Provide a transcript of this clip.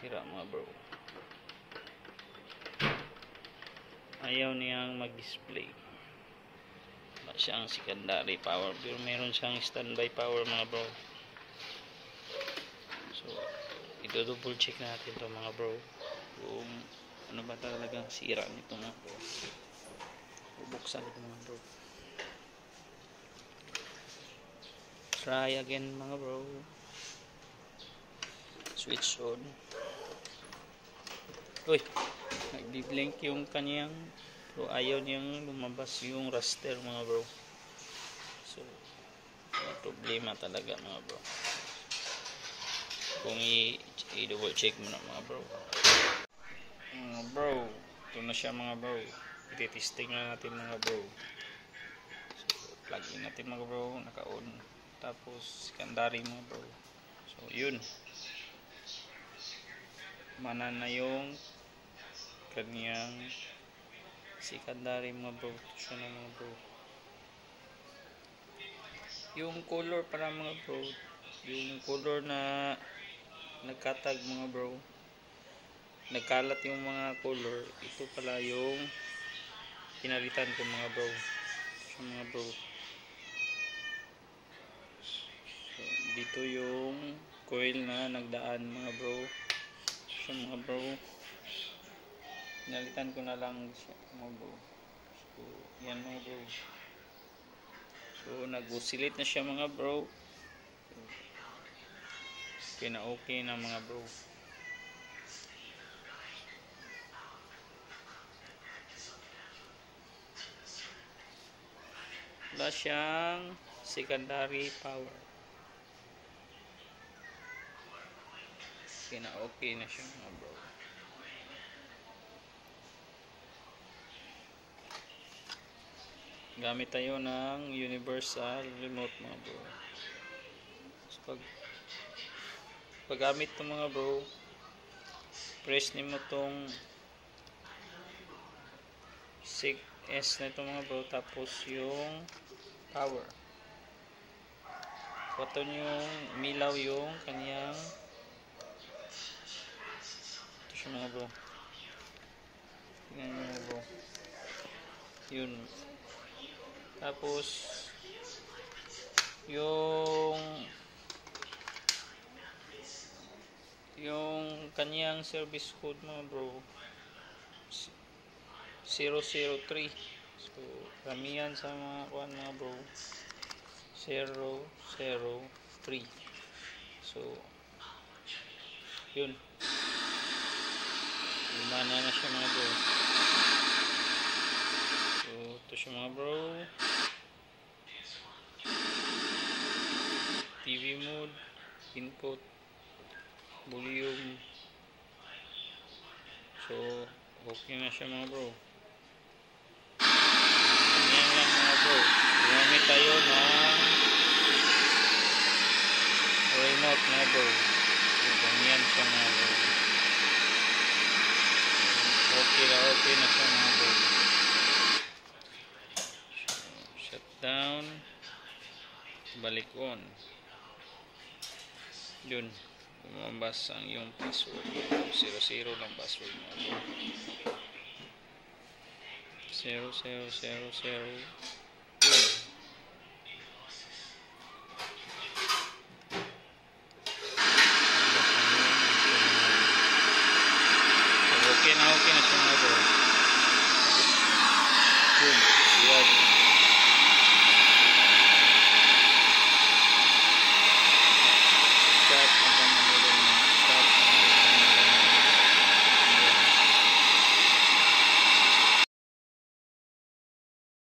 sira mga bro. Ayaw niyang mag-display. Wala siyang secondary power, pero meron siyang standby power mga bro. So i-double check natin to mga bro, kung ano ba talagang sira nito mga bro. Bubuksan ito mga bro. Try again mga bro. Switch on. Uy, nagbi-blink yung kanyang, pero ayaw niyang lumabas yung raster mga bro. So may problema talaga mga bro. Kung i-double check mo na mga bro. Mga bro, ito na siya mga bro. I-testing na natin mga bro. So plug in natin mga bro, naka-on. Tapos secondary mga bro. So yun, mana na yung kanyang secondary mga bro. Ito siya na mga bro. Yung color para mga bro, yung color na nagkatag mga bro, nagkalat yung mga color, ito pala yung pinalitan ko mga bro. Ito siya mga bro. So, dito yung coil na nagdaan mga bro. Ito siya mga bro. Pinalitan ko na lang siya mga bro. So yan mga bro. So nag-oscillate na siya mga bro. Okay na mga bro. Wala siyang secondary power. Okay na siya mga bro. Gamit tayo ng universal remote mga bro. So, paggamit ito mga bro, press nimo tong S na ito mga bro, tapos yung power. Button yung milaw yung kanyang, ito siya mga bro. Tingnan nyo mga bro. Yun. Tapos yung kanyang service code mga bro, 003. So ramihan sa mga kuan mga bro, 003. So yun, lumana na siya mga bro. So ito siya mga bro. TV mode, input, volume. So okay na siya mga bro. Ganyan lang mga bro. Gumamit tayo ng remote mga bro. So ganyan siya mga bro. Okay na siya mga bro. Shut down, balik on. Yun, lumabas ang yung password. 00 lang password mga bro. 0000. Yun. Okay na siya mga bro. Yun,